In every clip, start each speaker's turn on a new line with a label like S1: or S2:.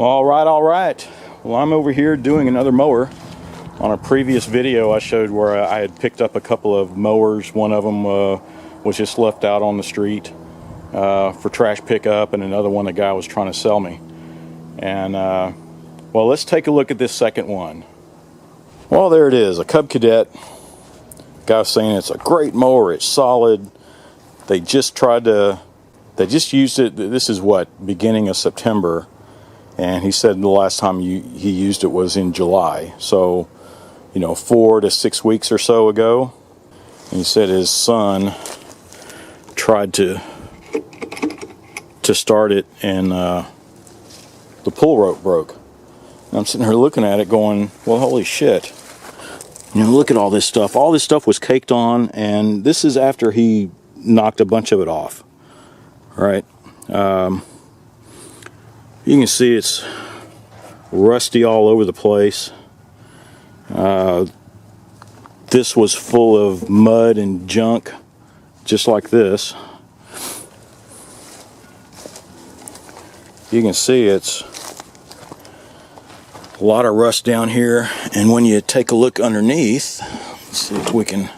S1: All right. Well, I'm over here doing another mower. On a previous video I showed where I had picked up a couple of mowers. One of them was just left out on the street for trash pickup, and another one the guy was trying to sell me. And well, let's take a look at this second one. Well, there it is, a Cub Cadet. Guy was saying it's a great mower, it's solid. They just used it, this is what, beginning of September. And he said the last time he used it was in July. So, 4 to 6 weeks or so ago. And he said his son tried to start it, and the pull rope broke. And I'm sitting here looking at it going, well, holy shit. Look at all this stuff. All this stuff was caked on, and this is after he knocked a bunch of it off. All right. You can see it's rusty all over the place. This was full of mud and junk, just like this. You can see it's a lot of rust down here, and when you take a look underneath, let's see if we can.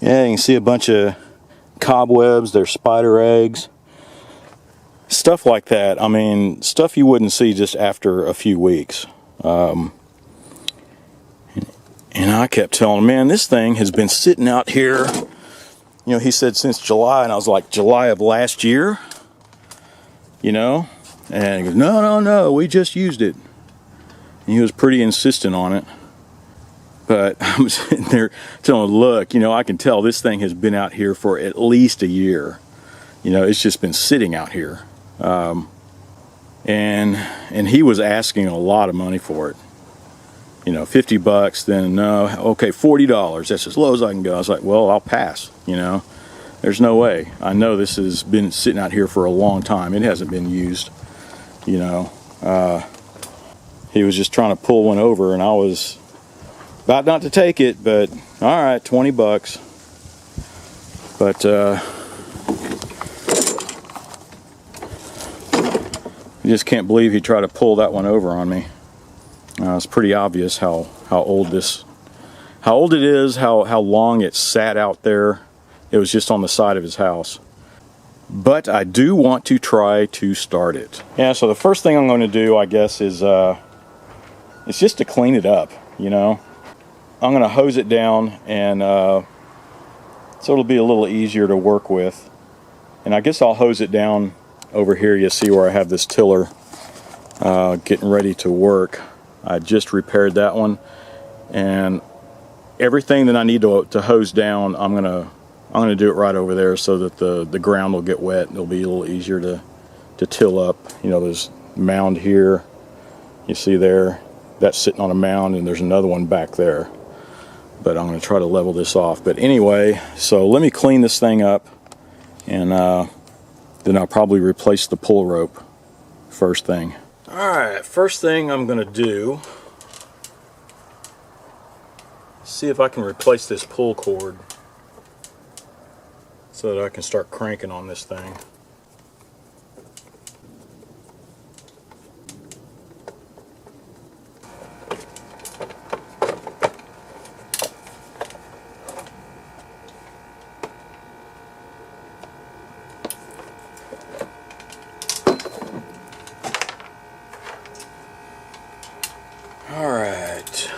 S1: Yeah, you can see a bunch of cobwebs, there's spider eggs, stuff like that. I mean, stuff you wouldn't see just after a few weeks. And I kept telling him, man, this thing has been sitting out here, he said since July, and I was like, July of last year? And he goes, no, we just used it. And he was pretty insistent on it. But I'm sitting there telling him, look, I can tell this thing has been out here for at least a year. It's just been sitting out here. And he was asking a lot of money for it. $50, then no, okay, $40. That's as low as I can go. I was like, well, I'll pass, There's no way. I know this has been sitting out here for a long time. It hasn't been used, He was just trying to pull one over, and I was about not to take it, but all right, $20. But I just can't believe he tried to pull that one over on me. It's pretty obvious how old it is, how long it sat out there. It was just on the side of his house. But I do want to try to start it. Yeah, so the first thing I'm going to do, I guess, is it's just to clean it up, I'm going to hose it down, and so it'll be a little easier to work with. And I guess I'll hose it down over here. You see where I have this tiller getting ready to work. I just repaired that one, and everything that I need to hose down, I'm gonna do it right over there so that the ground will get wet. It'll be a little easier to till up. There's a mound here. You see there, that's sitting on a mound, and there's another one back there. But I'm going to try to level this off. But anyway, so let me clean this thing up, and then I'll probably replace the pull rope first thing. Alright, first thing I'm going to do, see if I can replace this pull cord so that I can start cranking on this thing. Alright.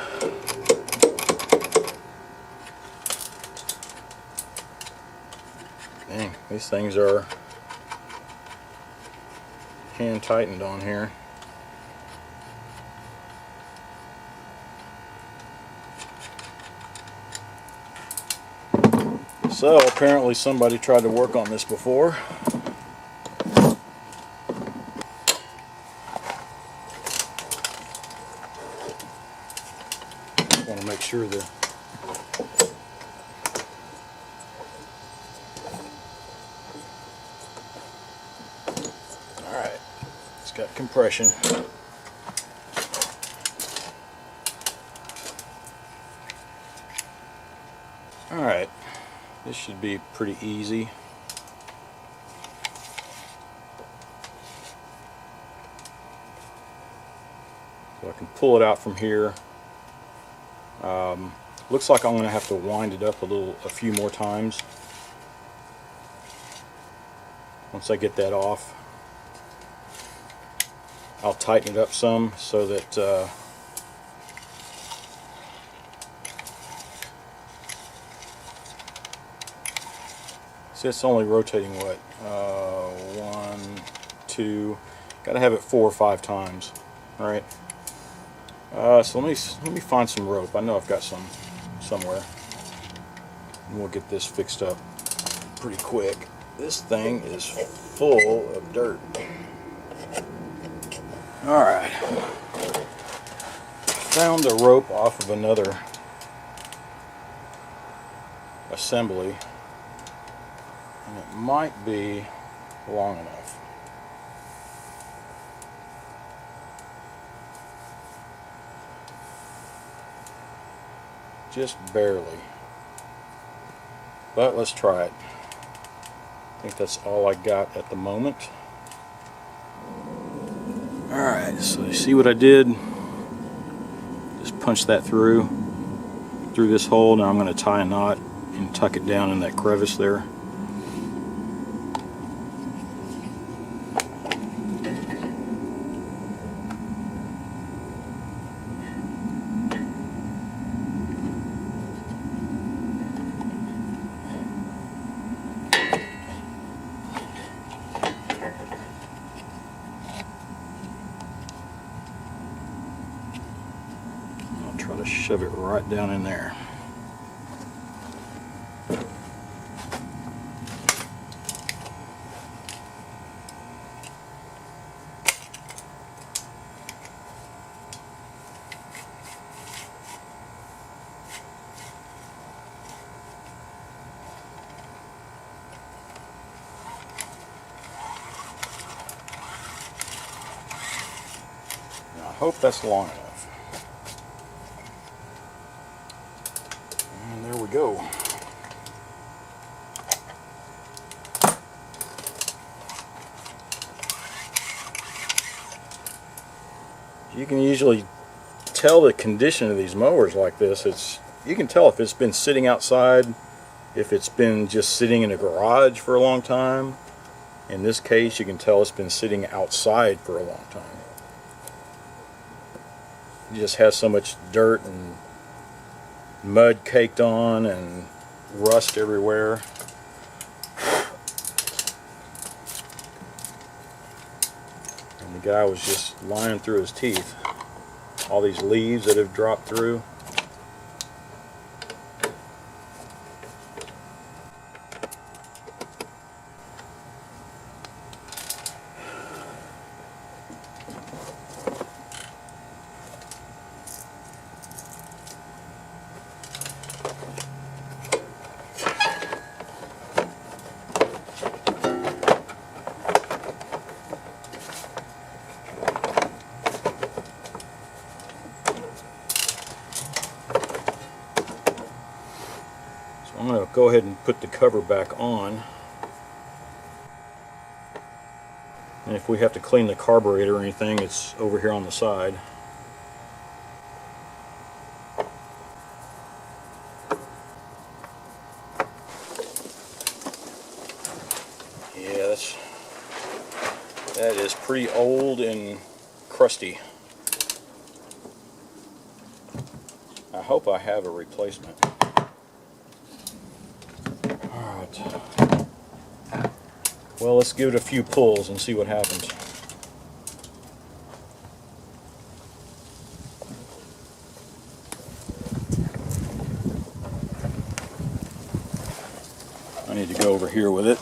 S1: Dang, these things are hand tightened on here. So apparently somebody tried to work on this before. Want to make sure that all right, it's got compression. Alright, this should be pretty easy. So I can pull it out from here. Looks like I'm going to have to wind it up a few more times once I get that off. I'll tighten it up some so that see, it's only rotating what, 1, 2. Got to have it 4 or 5 times, right? So let me find some rope. I know I've got some somewhere, and we'll get this fixed up pretty quick. This thing is full of dirt. All right, found the rope off of another assembly, and it might be long enough. Just barely. But let's try it. I think that's all I got at the moment. Alright, so you see what I did? Just punch that through this hole. Now I'm going to tie a knot and tuck it down in that crevice there. Try to shove it right down in there. Now, I hope that's long enough. There we go. You can usually tell the condition of these mowers like this. You can tell if it's been sitting outside, if it's been just sitting in a garage for a long time. In this case, you can tell it's been sitting outside for a long time. It just has so much dirt and mud caked on and rust everywhere. And the guy was just lying through his teeth. All these leaves that have dropped through. I'm going to go ahead and put the cover back on, and if we have to clean the carburetor or anything, it's over here on the side. Yeah, that is pretty old and crusty. I hope I have a replacement. Well, let's give it a few pulls and see what happens. I need to go over here with it.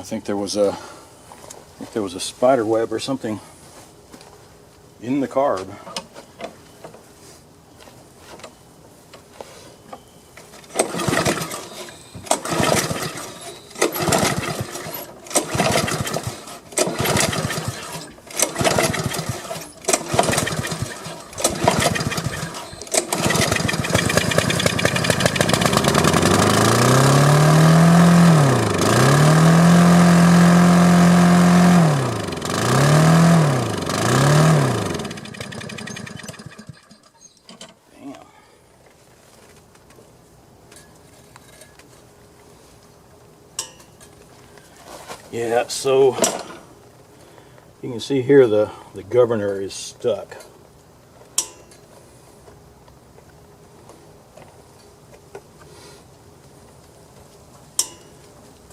S1: think there was a spider web or something in the carb. Yeah, so you can see here the governor is stuck.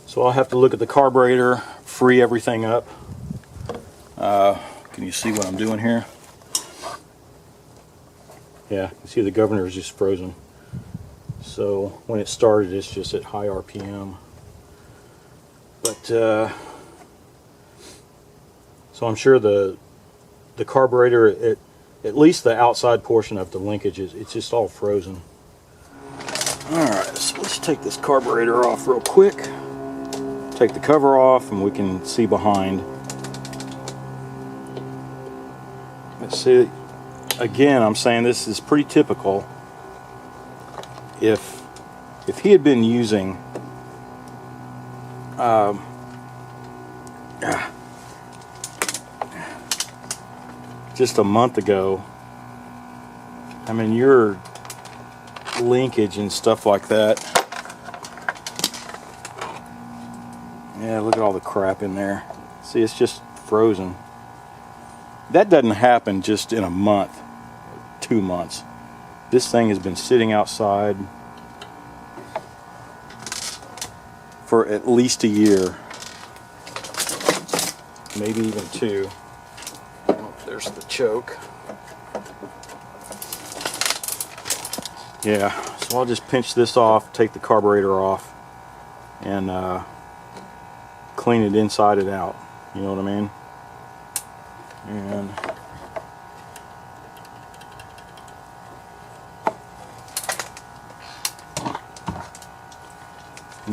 S1: So I'll have to look at the carburetor, free everything up. Can you see what I'm doing here? Yeah, you see the governor is just frozen. So when it started, it's just at high RPM. But so I'm sure the carburetor, at least the outside portion of the linkage, it's just all frozen. Alright, so let's take this carburetor off real quick. Take the cover off and we can see behind. Let's see, again, I'm saying this is pretty typical. If he had been using just a month ago, I mean, your linkage and stuff like that, yeah, look at all the crap in there. See, it's just frozen. That doesn't happen just in a month, 2 months. This thing has been sitting outside for at least a year, maybe even 2. Oh, there's the choke. Yeah, so I'll just pinch this off, take the carburetor off, and clean it inside and out. You know what I mean? And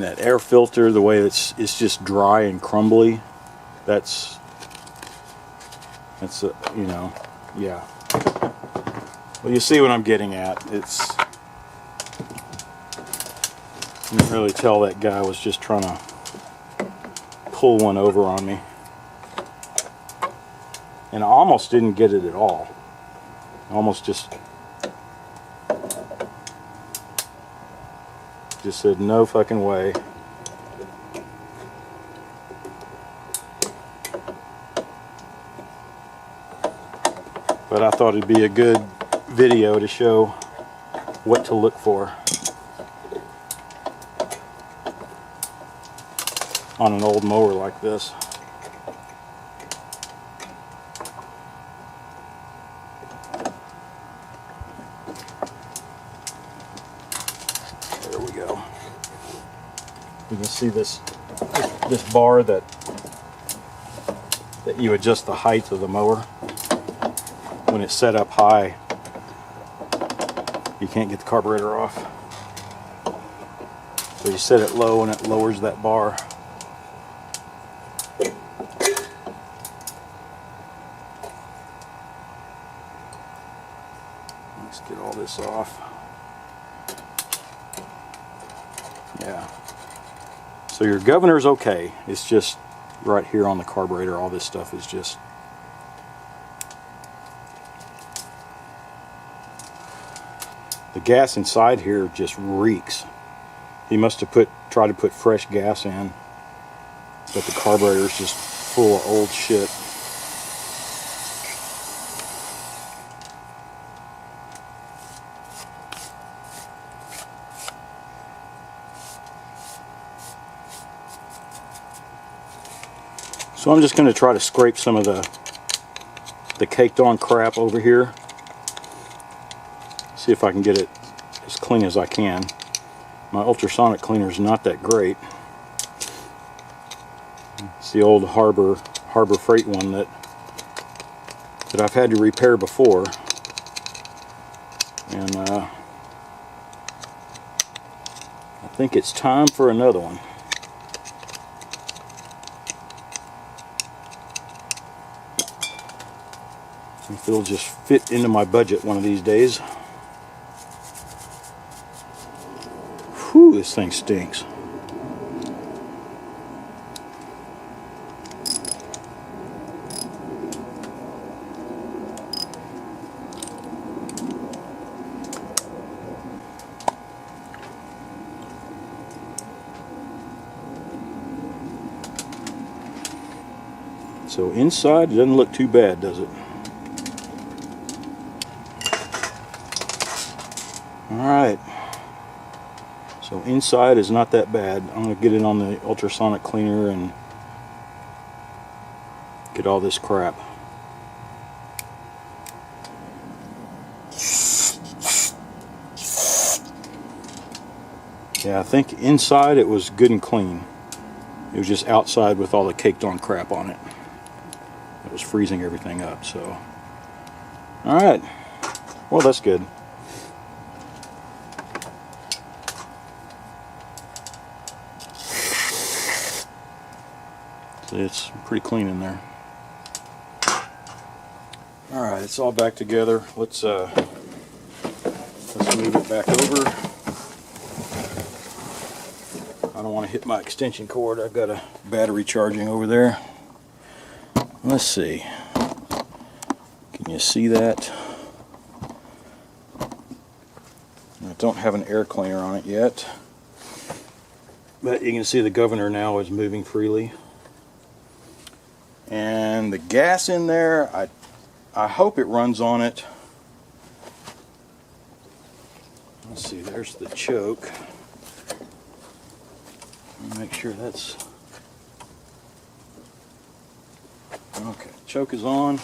S1: that air filter, the way it's just dry and crumbly, that's you know, yeah. Well, you see what I'm getting at. It's, you can really tell that guy was just trying to pull one over on me. And I almost didn't get it at all. I almost just said no fucking way. But I thought it'd be a good video to show what to look for on an old mower like this. There we go. You can see this bar that you adjust the height of the mower. When it's set up high, you can't get the carburetor off. So you set it low and it lowers that bar. Let's get all this off. Yeah. So your governor's okay. It's just right here on the carburetor, all this stuff is just the gas inside here just reeks. He must have tried to put fresh gas in, but the carburetor is just full of old shit. So I'm just going to try to scrape some of the caked on crap over here. See if I can get it as clean as I can. My ultrasonic cleaner is not that great, It's the old Harbor Freight one that I've had to repair before, and I think it's time for another one. If it'll just fit into my budget one of these days. Whew, this thing stinks. So inside, it doesn't look too bad, does it? Alright, so inside is not that bad. I'm going to get it on the ultrasonic cleaner and get all this crap. Yeah, I think inside it was good and clean. It was just outside with all the caked on crap on it. It was freezing everything up, so. Alright, well, that's good. It's pretty clean in there. Alright, it's all back together. Let's move it back over. I don't want to hit my extension cord. I've got a battery charging over there. Let's see. Can you see that? I don't have an air cleaner on it yet, but you can see the governor now is moving freely. And the gas in there, I hope it runs on it. Let's see, there's the choke. Make sure that's okay. Choke is on.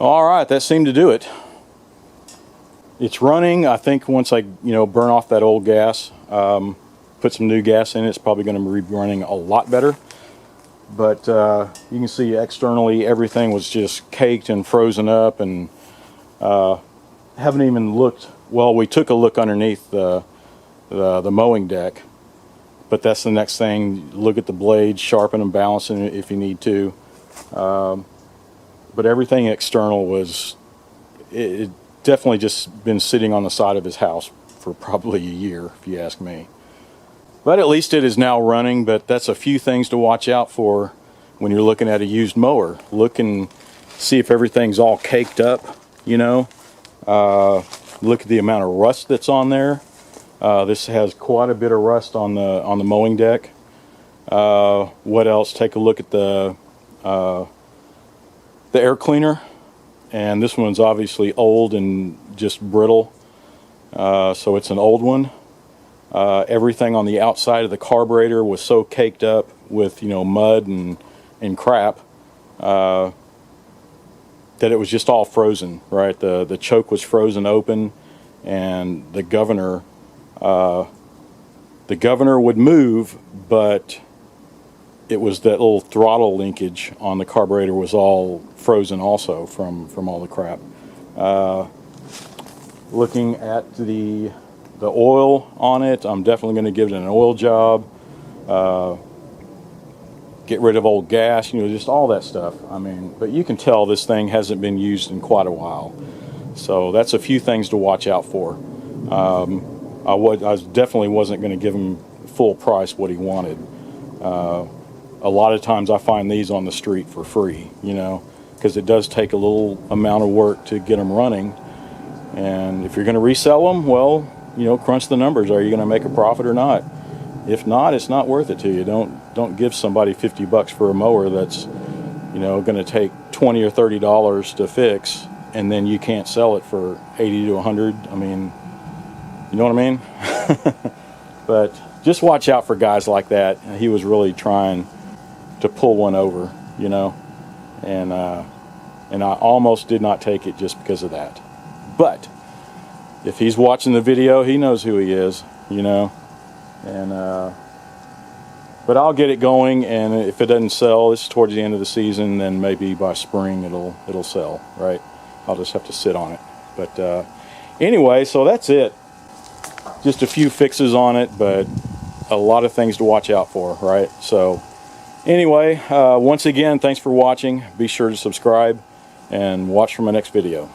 S1: Alright, that seemed to do it. It's running. I think once I burn off that old gas, put some new gas in it, it's probably going to be running a lot better. But you can see externally everything was just caked and frozen up, and haven't even looked. Well, we took a look underneath the mowing deck, but that's the next thing. Look at the blades, sharpen them, balance them if you need to. But everything external was, it definitely just been sitting on the side of his house for probably a year, if you ask me. But at least it is now running. But that's a few things to watch out for when you're looking at a used mower. Look and see if everything's all caked up, Look at the amount of rust that's on there. This has quite a bit of rust on the mowing deck. What else? Take a look at the air cleaner, and this one's obviously old and just brittle, so it's an old one. Everything on the outside of the carburetor was so caked up with mud and crap that it was just all frozen, right? The choke was frozen open, and the governor would move, but it was that little throttle linkage on the carburetor was all frozen also from all the crap. Looking at the oil on it, I'm definitely going to give it an oil job. Get rid of old gas, just all that stuff. I mean, but you can tell this thing hasn't been used in quite a while. So that's a few things to watch out for. I definitely wasn't going to give him full price what he wanted. a lot of times I find these on the street for free, you know, because it does take a little amount of work to get them running. And if you're going to resell them, well, you know, crunch the numbers. Are you going to make a profit or not? If not, it's not worth it to you. Don't give somebody $50 for a mower that's, you know, going to take $20 or $30 to fix, and then you can't sell it for 80 to 100. I mean, you know what I mean? But just watch out for guys like that. He was really trying to pull one over, you know, and I almost did not take it just because of that. But if he's watching the video, he knows who he is, you know. And but I'll get it going, and if it doesn't sell, it's towards the end of the season, then maybe by spring it'll sell, right? I'll just have to sit on it. But anyway, so that's it. Just a few fixes on it, but a lot of things to watch out for, right? So anyway, once again, thanks for watching. Be sure to subscribe and watch for my next video.